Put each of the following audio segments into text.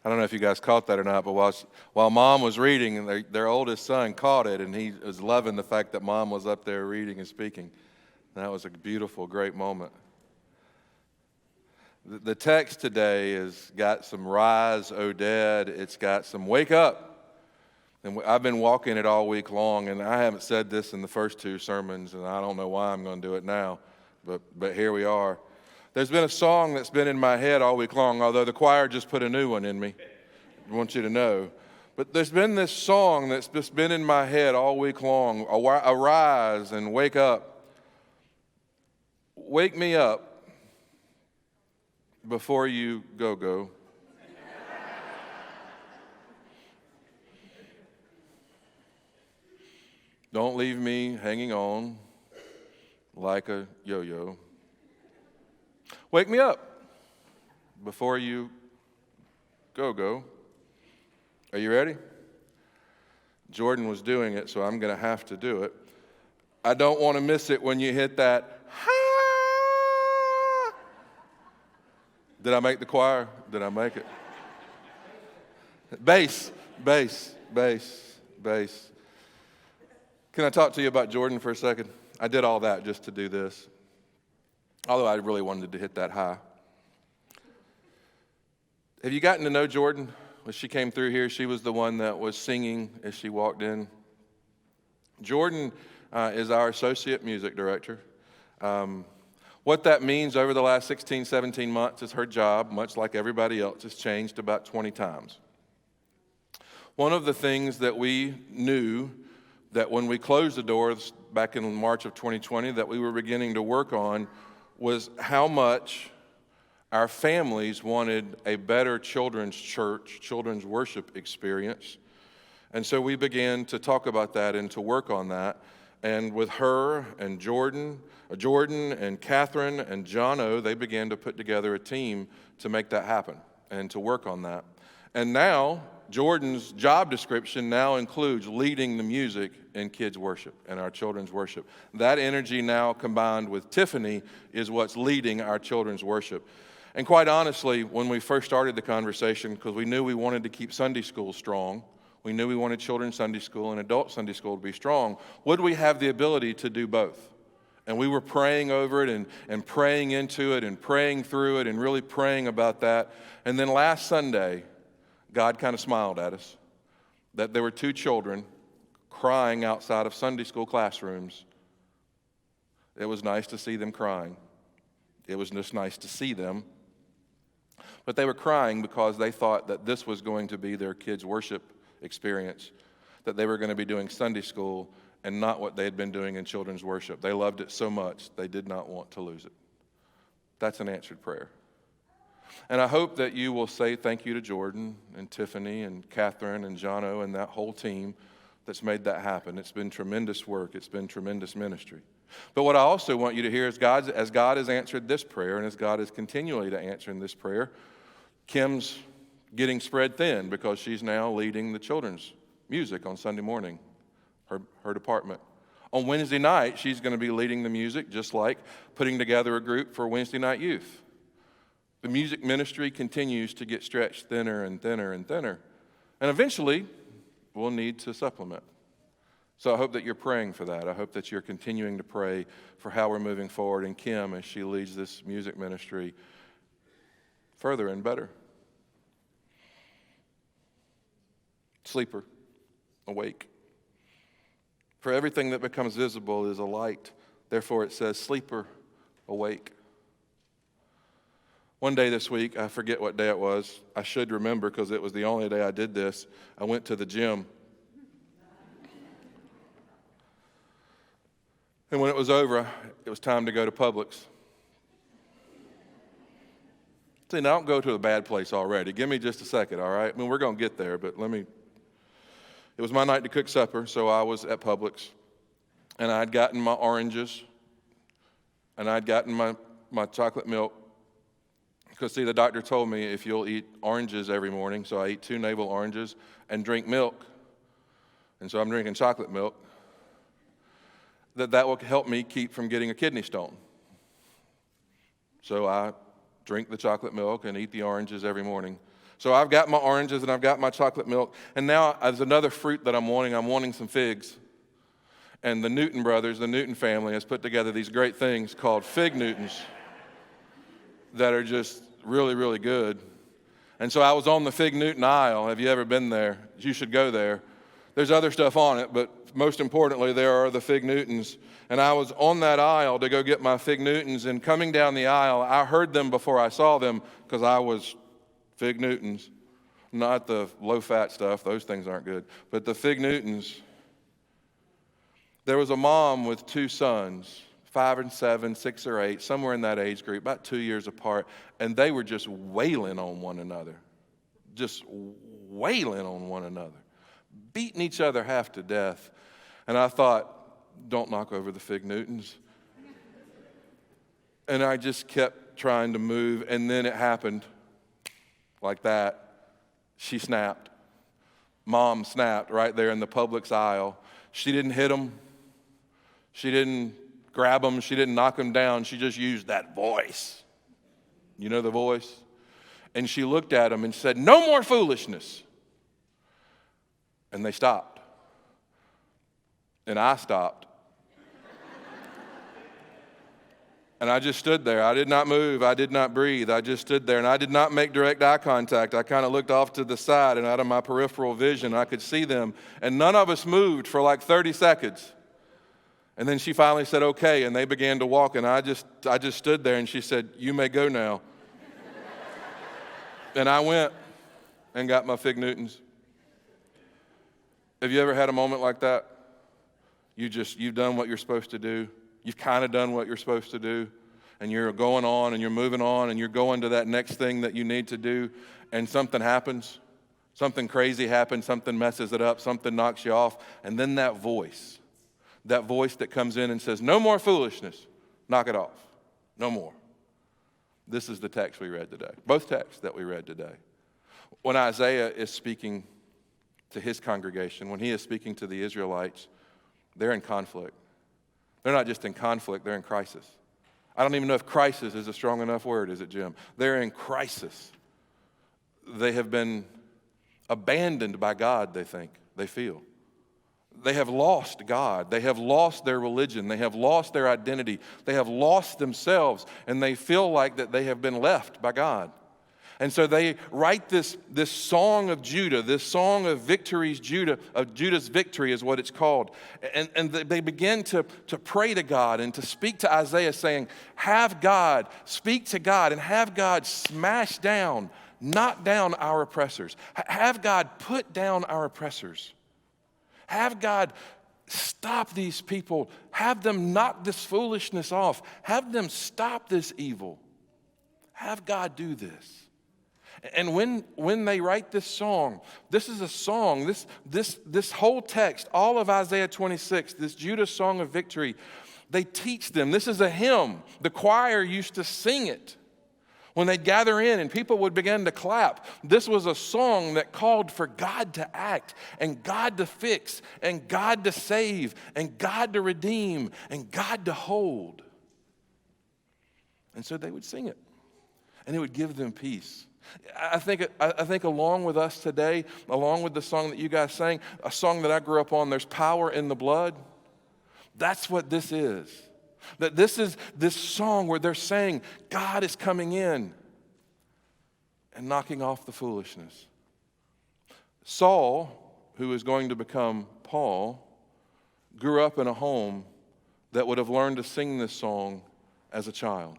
I don't know if you guys caught that or not, but while Mom was reading, and their oldest son caught it, and he was loving the fact that Mom was up there reading and speaking. That was a beautiful, great moment. The text today has got some rise, O dead. It's got some wake up. And I've been walking it all week long, and I haven't said this in the first two sermons, and I don't know why I'm going to do it now, but here we are. There's been a song that's been in my head all week long, although the choir just put a new one in me. I want you to know. But there's been this song that's just been in my head all week long, arise and wake up. Wake me up before you go. Don't leave me hanging on like a yo-yo. Wake me up before you go. Are you ready? Jordan was doing it, so I'm going to have to do it. I don't want to miss it when you hit that. Ha! Did I make the choir? Did I make it? Bass. Can I talk to you about Jordan for a second? I did all that just to do this. Although I really wanted to hit that high. Have you gotten to know Jordan? When she came through here, she was the one that was singing as she walked in. Jordan is our associate music director. What that means over the last 16, 17 months is her job, much like everybody else, has changed about 20 times. One of the things that we knew that when we closed the doors back in March of 2020 that we were beginning to work on was how much our families wanted a better children's church, children's worship experience. And so we began to talk about that and to work on that. And with her and Jordan and Catherine and Jono, they began to put together a team to make that happen and to work on that. And now, Jordan's job description now includes leading the music in kids' worship and our children's worship. That energy now combined with Tiffany is what's leading our children's worship. And quite honestly, when we first started the conversation, because we knew we wanted to keep Sunday school strong, we knew we wanted children's Sunday school and adult Sunday school to be strong, would we have the ability to do both? And we were praying over it and praying into it and praying through it and really praying about that. And then last Sunday, God kind of smiled at us that there were two children crying outside of Sunday school classrooms. It was nice to see them crying. It was just nice to see them. But they were crying because they thought that this was going to be their kids' worship experience, that they were going to be doing Sunday school and not what they had been doing in children's worship. They loved it so much, they did not want to lose it. That's an answered prayer. And I hope that you will say thank you to Jordan and Tiffany and Catherine and Jono and that whole team that's made that happen. It's been tremendous work. It's been tremendous ministry. But what I also want you to hear is as God has answered this prayer and as God is continually to answering this prayer, Kim's getting spread thin because she's now leading the children's music on Sunday morning, her department. On Wednesday night, she's going to be leading the music, just like putting together a group for Wednesday night youth. The music ministry continues to get stretched thinner and thinner and thinner. And eventually, we'll need to supplement. So I hope that you're praying for that. I hope that you're continuing to pray for how we're moving forward in Kim as she leads this music ministry further and better. Sleeper, awake. For everything that becomes visible is a light. Therefore, it says, sleeper, awake. One day this week, I forget what day it was. I should remember because it was the only day I did this. I went to the gym. And when it was over, it was time to go to Publix. See, now don't go to a bad place already. Give me just a second, all right? I mean, we're going to get there, but it was my night to cook supper, so I was at Publix. And I'd gotten my oranges, and I'd gotten my chocolate milk. Because, see, the doctor told me if you'll eat oranges every morning, so I eat 2 navel oranges and drink milk, and so I'm drinking chocolate milk, that will help me keep from getting a kidney stone. So I drink the chocolate milk and eat the oranges every morning. So I've got my oranges and I've got my chocolate milk. And now there's another fruit that I'm wanting. I'm wanting some figs. And the Newton brothers, the Newton family, has put together these great things called Fig Newtons that are just really, really good. And so I was on the Fig Newton aisle. Have you ever been there? You should go there. There's other stuff on it, but most importantly, there are the Fig Newtons. And I was on that aisle to go get my Fig Newtons, and coming down the aisle, I heard them before I saw them because I was Fig Newtons, not the low-fat stuff. Those things aren't good. But the Fig Newtons. There was a mom with two sons, 5 and 7, 6 or 8, somewhere in that age group, about 2 years apart, and they were just wailing on one another, beating each other half to death. And I thought, don't knock over the Fig Newtons. And I just kept trying to move, and then it happened like that. She snapped. Mom snapped right there in the Publix aisle. She didn't hit them. She didn't grab them. She didn't knock them down. She just used that voice. You know the voice? And she looked at them and said, "No more foolishness." And they stopped. And I stopped. And I just stood there. I did not move. I did not breathe. I just stood there, and I did not make direct eye contact. I kind of looked off to the side, and out of my peripheral vision, I could see them. And none of us moved for like 30 seconds. And then she finally said, "Okay," and they began to walk, and I just stood there, and she said, "You may go now." And I went and got my Fig Newtons. Have you ever had a moment like that? You've done what you're supposed to do. You've kind of done what you're supposed to do, and you're going on, and you're moving on, and you're going to that next thing that you need to do, and something happens. Something crazy happens, something messes it up, something knocks you off, and then that voice that comes in and says, "No more foolishness, knock it off, no more." This is the text we read today, both texts that we read today. When Isaiah is speaking to his congregation, when he is speaking to the Israelites, they're in conflict. They're not just in conflict, they're in crisis. I don't even know if crisis is a strong enough word, is it, Jim? They're in crisis. They have been abandoned by God, they feel. They have lost God. They have lost their religion. They have lost their identity. They have lost themselves, and they feel like that they have been left by God. And so they write this song of Judah, this song of victories, Judah's victory is what it's called. And they begin to pray to God and to speak to Isaiah saying, have God, speak to God, and have God smash down, knock down our oppressors. Have God put down our oppressors. Have God stop these people. Have them knock this foolishness off. Have them stop this evil. Have God do this. And when they write this song, this is a song, this whole text, all of Isaiah 26, this Judah song of victory, they teach them. This is a hymn. The choir used to sing it when they'd gather in and people would begin to clap. This was a song that called for God to act and God to fix and God to save and God to redeem and God to hold. And so they would sing it, and it would give them peace. I think along with us today, along with the song that you guys sang, a song that I grew up on, "There's Power in the Blood." That's what this is. That this is this song where they're saying God is coming in and knocking off the foolishness. Saul, who is going to become Paul, grew up in a home that would have learned to sing this song as a child.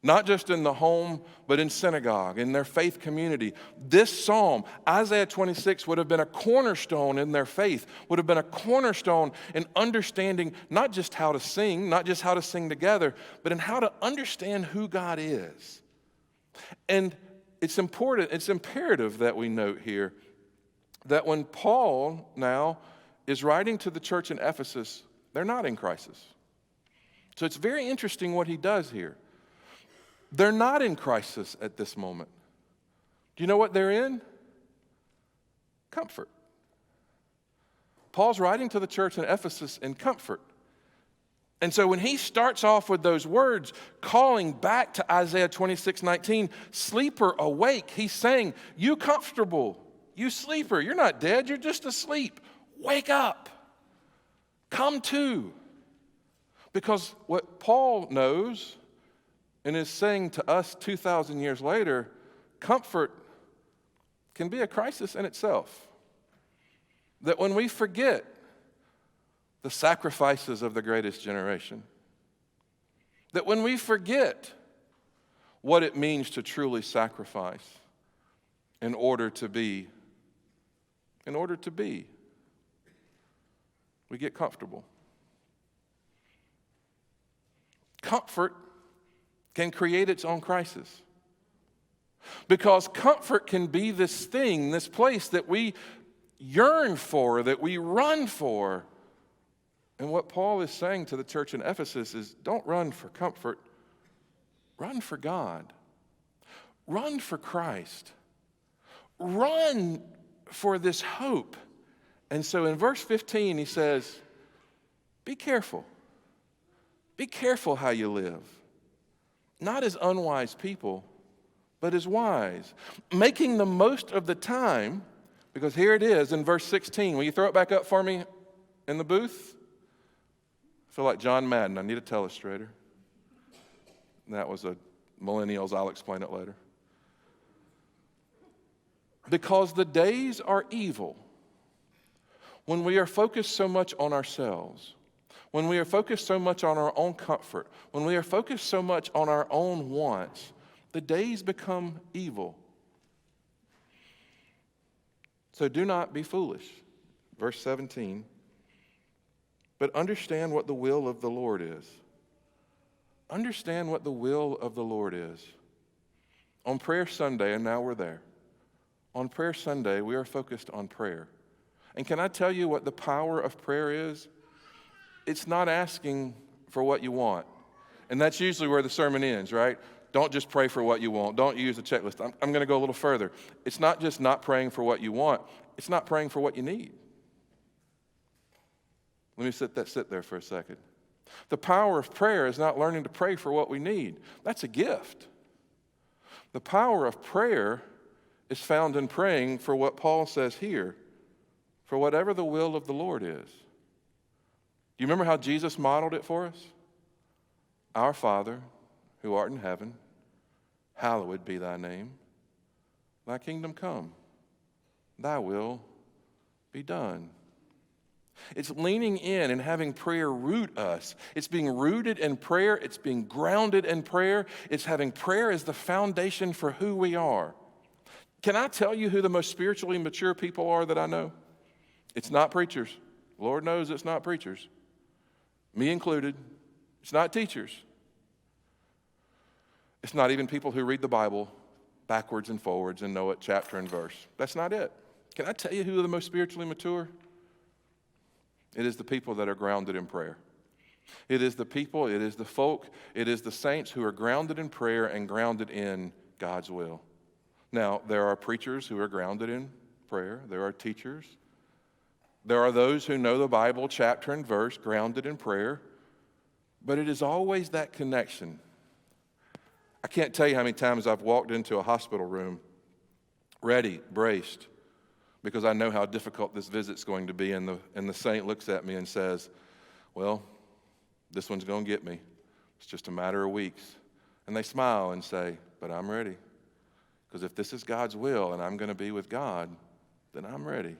Not just in the home, but in synagogue, in their faith community. This psalm, Isaiah 26, would have been a cornerstone in their faith, would have been a cornerstone in understanding not just how to sing, not just how to sing together, but in how to understand who God is. And it's important, it's imperative that we note here that when Paul now is writing to the church in Ephesus, they're not in crisis. So it's very interesting what he does here. They're not in crisis at this moment. Do you know what they're in? Comfort. Paul's writing to the church in Ephesus in comfort. And so when he starts off with those words, calling back to Isaiah 26:19, sleeper, awake, he's saying, you comfortable, you sleeper, you're not dead, you're just asleep. Wake up, come to. Because what Paul knows and is saying to us 2,000 years later, comfort can be a crisis in itself. That when we forget the sacrifices of the greatest generation, that when we forget what it means to truly sacrifice in order to be, we get comfortable. Comfort can create its own crisis. Because comfort can be this thing, this place that we yearn for, that we run for. And what Paul is saying to the church in Ephesus is, don't run for comfort, run for God. Run for Christ. Run for this hope. And so in verse 15 he says, be careful. Be careful how you live. Not as unwise people, but as wise. Making the most of the time, because here it is in verse 16. Will you throw it back up for me in the booth? I feel like John Madden. I need a telestrator. That was a millennials. I'll explain it later. Because the days are evil when we are focused so much on ourselves, when we are focused so much on our own comfort, when we are focused so much on our own wants, the days become evil. So do not be foolish. Verse 17. But understand what the will of the Lord is. Understand what the will of the Lord is. On Prayer Sunday, and now we're there. On Prayer Sunday, we are focused on prayer. And can I tell you what the power of prayer is? It's not asking for what you want. And that's usually where the sermon ends, right? Don't just pray for what you want. Don't use a checklist. I'm going to go a little further. It's not just not praying for what you want. It's not praying for what you need. Let me sit there for a second. The power of prayer is not learning to pray for what we need. That's a gift. The power of prayer is found in praying for what Paul says here, for whatever the will of the Lord is. Do you remember how Jesus modeled it for us? Our Father, who art in heaven, hallowed be thy name. Thy kingdom come. Thy will be done. It's leaning in and having prayer root us. It's being rooted in prayer. It's being grounded in prayer. It's having prayer as the foundation for who we are. Can I tell you who the most spiritually mature people are that I know? It's not preachers. Lord knows it's not preachers. Me included. It's not teachers. It's not even people who read the Bible backwards and forwards and know it chapter and verse. That's not it. Can I tell you who are the most spiritually mature? It is the people that are grounded in prayer. It is the people, it is the folk, it is the saints who are grounded in prayer and grounded in God's will. Now, there are preachers who are grounded in prayer. There are teachers. There are those who know the Bible chapter and verse, grounded in prayer. But it is always that connection. I can't tell you how many times I've walked into a hospital room ready, braced, because I know how difficult this visit's going to be, and the saint looks at me and says, well, this one's going to get me. It's just a matter of weeks. And they smile and say, but I'm ready. Because if this is God's will and I'm going to be with God, then I'm ready.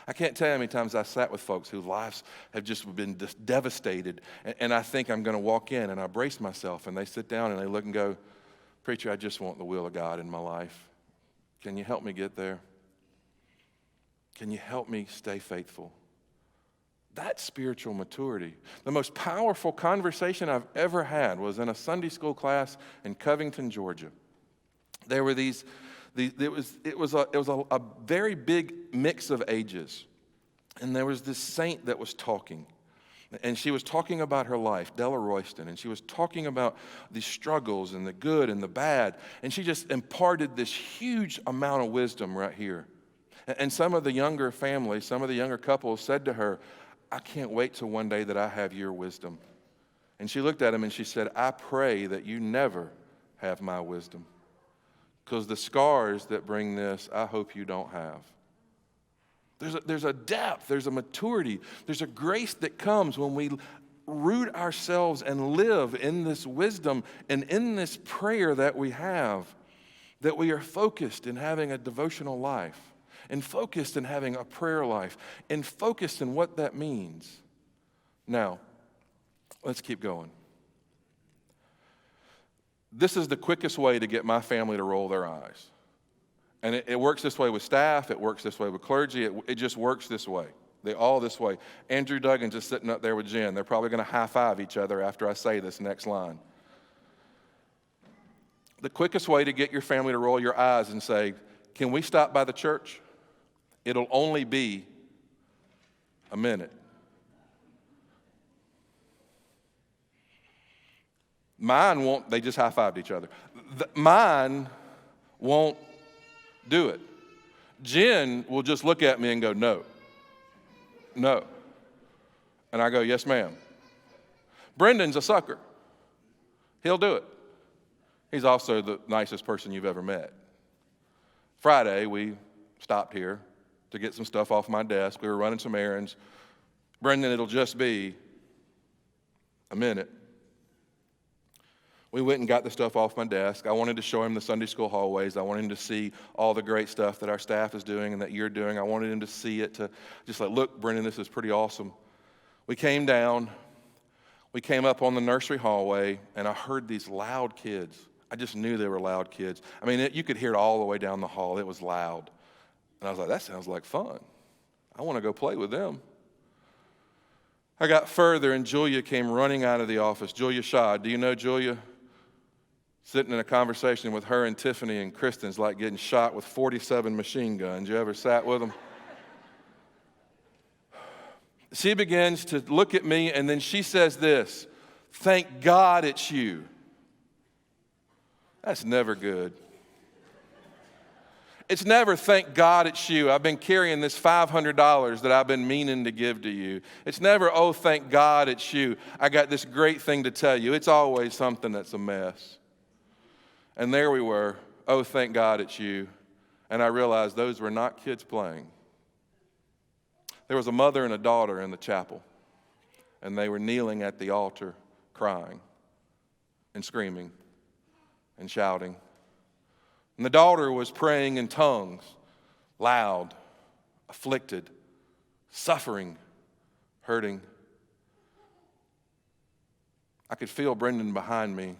I can't tell you how many times I sat with folks whose lives have just been devastated, and I think I'm going to walk in, and I brace myself, and they sit down and they look and go, preacher, I just want the will of God in my life. Can you help me get there? Can you help me stay faithful? That's spiritual maturity. The most powerful conversation I've ever had was in a Sunday school class in Covington, Georgia. There were it was a very big mix of ages. And there was this saint that was talking. And she was talking about her life, Della Royston, and she was talking about the struggles and the good and the bad. And she just imparted this huge amount of wisdom right here. And some of the younger families, some of the younger couples said to her, I can't wait till one day that I have your wisdom. And she looked at him and she said, I pray that you never have my wisdom, because the scars that bring this, I hope you don't have. There's a depth, there's a maturity, there's a grace that comes when we root ourselves and live in this wisdom and in this prayer that we have, that we are focused in having a devotional life, and focused in having a prayer life, and focused in what that means. Now, let's keep going. This is the quickest way to get my family to roll their eyes. And it works this way with staff, it works this way with clergy, it just works this way. They all this way. Andrew Duggan's just sitting up there with Jen. They're probably going to high-five each other after I say this next line. The quickest way to get your family to roll your eyes and say, can we stop by the church? It'll only be a minute. Mine won't, they just high-fived each other. Mine won't do it. Jen will just look at me and go, no. And I go, yes, ma'am. Brendan's a sucker. He'll do it. He's also the nicest person you've ever met. Friday, we stopped here to get some stuff off my desk. We were running some errands. Brendan, it'll just be a minute. We went and got the stuff off my desk. I wanted to show him the Sunday school hallways. I wanted him to see all the great stuff that our staff is doing and that you're doing. I wanted him to see it, to just like, look, Brendan, this is pretty awesome. We came down. We came up on the nursery hallway, and I heard these loud kids. I just knew they were loud kids. I mean, you could hear it all the way down the hall. It was loud. And I was like, that sounds like fun. I want to go play with them. I got further, and Julia came running out of the office. Julia Shaw. Do you know Julia? Sitting in a conversation with her and Tiffany and Kristen's like getting shot with 47 machine guns. You ever sat with them? She begins to look at me, and then she says this, thank God it's you. That's never good. It's never thank God it's you. I've been carrying this $500 that I've been meaning to give to you. It's never, oh, thank God it's you. I got this great thing to tell you. It's always something that's a mess. And there we were, oh, thank God it's you. And I realized those were not kids playing. There was a mother and a daughter in the chapel, and they were kneeling at the altar crying and screaming and shouting. And the daughter was praying in tongues, loud, afflicted, suffering, hurting. I could feel Brendan behind me.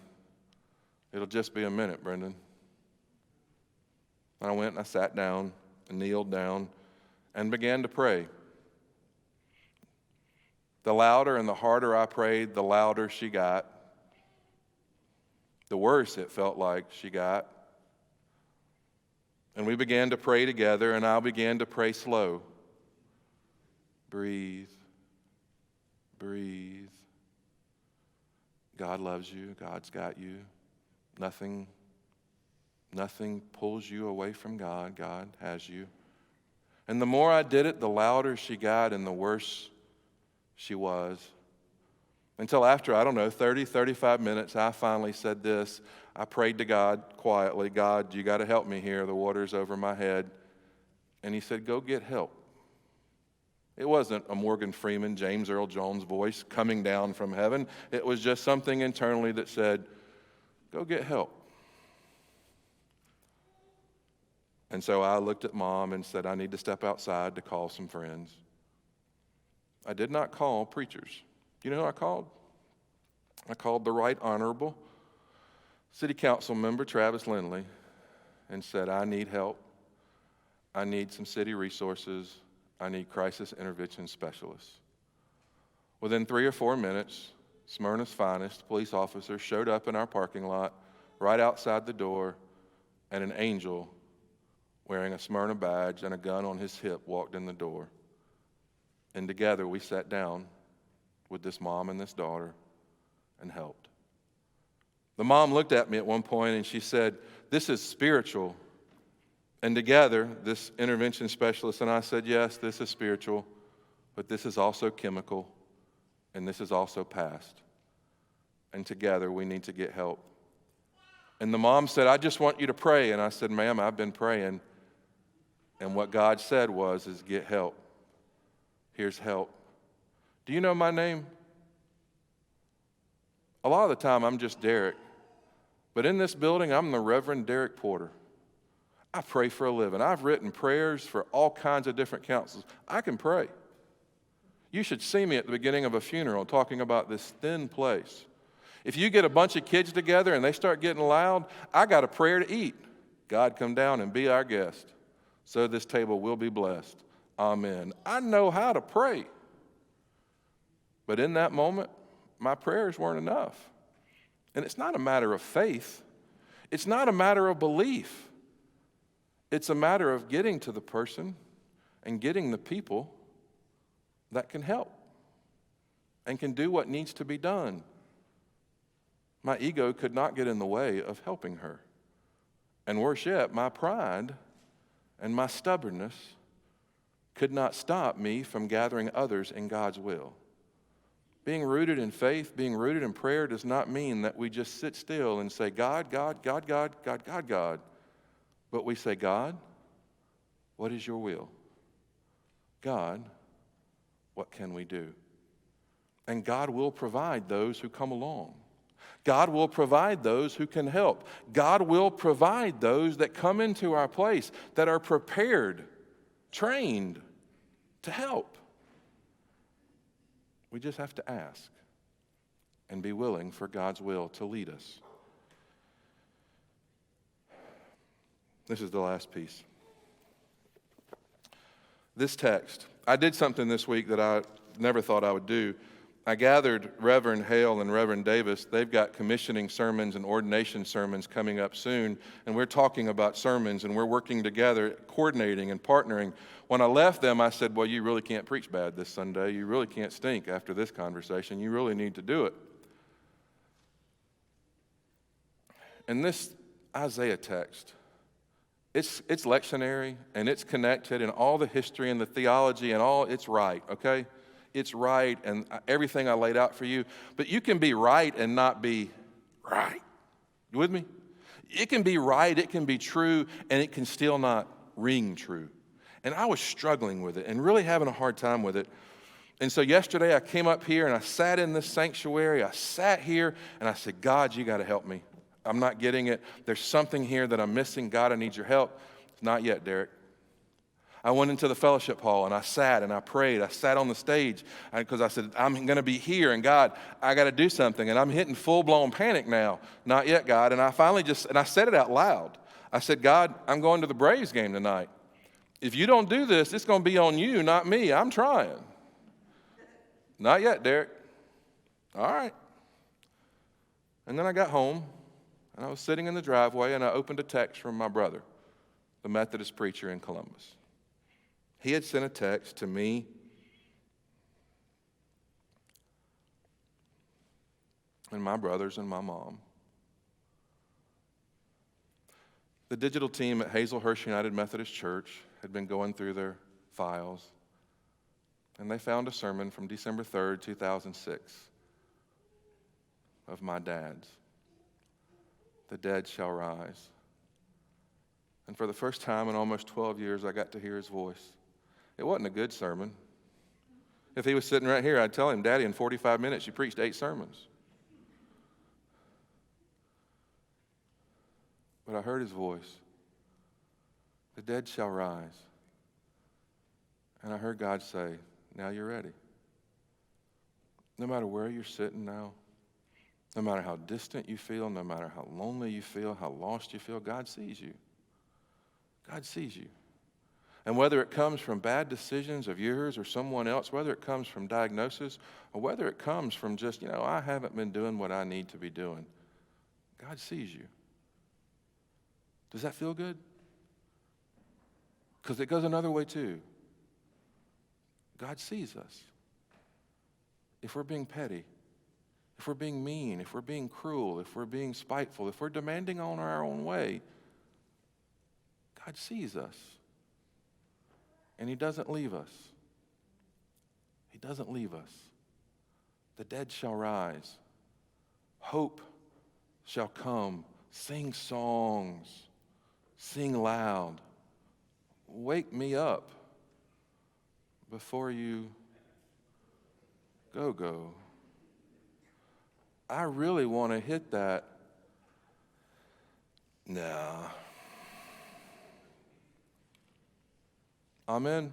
It'll just be a minute, Brendan. I went and I sat down and kneeled down and began to pray. The louder and the harder I prayed, the louder she got. The worse it felt like she got. And we began to pray together, and I began to pray slow. Breathe. Breathe. God loves you. God's got you. Nothing pulls you away from God. God has you. And the more I did it, the louder she got and the worse she was. Until after, 30, 35 minutes, I finally said this. I prayed to God quietly, God, you got to help me here. The water's over my head. And he said, go get help. It wasn't a Morgan Freeman, James Earl Jones voice coming down from heaven. It was just something internally that said, go get help. And so I looked at Mom and said, I need to step outside to call some friends. I did not call preachers. You know who I called? I called the Right Honorable City Council member Travis Lindley and said, I need help. I need some city resources. I need crisis intervention specialists. Within 3 or 4 minutes, Smyrna's finest police officer showed up in our parking lot right outside the door, and an angel wearing a Smyrna badge and a gun on his hip walked in the door. And together we sat down with this mom and this daughter and helped. The mom looked at me at one point and she said, this is spiritual. And together, this intervention specialist and I said, yes, this is spiritual, but this is also chemical, and this is also past. and together we need to get help. And the mom said, I just want you to pray. And I said, ma'am, I've been praying. And what God said is get help. Here's help. Do you know my name? A lot of the time I'm just Derek. But in this building, I'm the Reverend Derek Porter. I pray for a living. I've written prayers for all kinds of different councils. I can pray. You should see me at the beginning of a funeral talking about this thin place. If you get a bunch of kids together and they start getting loud, I got a prayer to eat. God, come down and be our guest, so this table will be blessed. Amen. I know how to pray. But in that moment, my prayers weren't enough. And it's not a matter of faith. It's not a matter of belief. It's a matter of getting to the person and getting the people that can help and can do what needs to be done. My ego could not get in the way of helping her. And worse yet, my pride and my stubbornness could not stop me from gathering others in God's will. Being rooted in faith, being rooted in prayer does not mean that we just sit still and say, God, God, God, God, God, God, God. But we say, God, what is your will? God, what can we do? And God will provide those who come along. God will provide those who can help. God will provide those that come into our place that are prepared, trained to help. We just have to ask and be willing for God's will to lead us. This is the last piece. This text. I did something this week that I never thought I would do. I gathered Reverend Hale and Reverend Davis. They've got commissioning sermons and ordination sermons coming up soon, and we're talking about sermons, and we're working together, coordinating and partnering. When I left them, I said, well, you really can't preach bad this Sunday. You really can't stink after this conversation. You really need to do it. And this Isaiah text, it's lectionary, and it's connected, and all the history and the theology and all, it's right, okay? It's right, and everything I laid out for you. But you can be right and not be right. You with me? It can be right, it can be true, and it can still not ring true. And I was struggling with it and really having a hard time with it. And so yesterday I came up here and I sat in this sanctuary. I sat here and I said, God, you got to help me. I'm not getting it. There's something here that I'm missing. God, I need your help. Not yet, Derek. I went into the fellowship hall and I sat and I prayed. I sat on the stage because I said, I'm going to be here, and God, I got to do something. And I'm hitting full-blown panic now. Not yet, God. And I finally I said it out loud. I said, God, I'm going to the Braves game tonight. If you don't do this, it's going to be on you, not me. I'm trying. Not yet, Derek. All right. And then I got home and I was sitting in the driveway and I opened a text from my brother, the Methodist preacher in Columbus. He had sent a text to me and my brothers and my mom. The digital team at Hazelhurst United Methodist Church had been going through their files, and they found a sermon from December 3rd, 2006, of my dad's. The dead shall rise. And for the first time in almost 12 years, I got to hear his voice. It wasn't a good sermon. If he was sitting right here, I'd tell him, Daddy, in 45 minutes, you preached 8 sermons. But I heard his voice. The dead shall rise. And I heard God say, now you're ready. No matter where you're sitting now, no matter how distant you feel, no matter how lonely you feel, how lost you feel, God sees you. God sees you. And whether it comes from bad decisions of yours or someone else, whether it comes from diagnosis, or whether it comes from just, I haven't been doing what I need to be doing, God sees you. Does that feel good? Because it goes another way too. God sees us. If we're being petty, if we're being mean, if we're being cruel, if we're being spiteful, if we're demanding on our own way, God sees us. And he doesn't leave us. He doesn't leave us. The dead shall rise. Hope shall come. Sing songs. Sing loud. Wake me up before you go. I really want to hit that. Nah. Amen.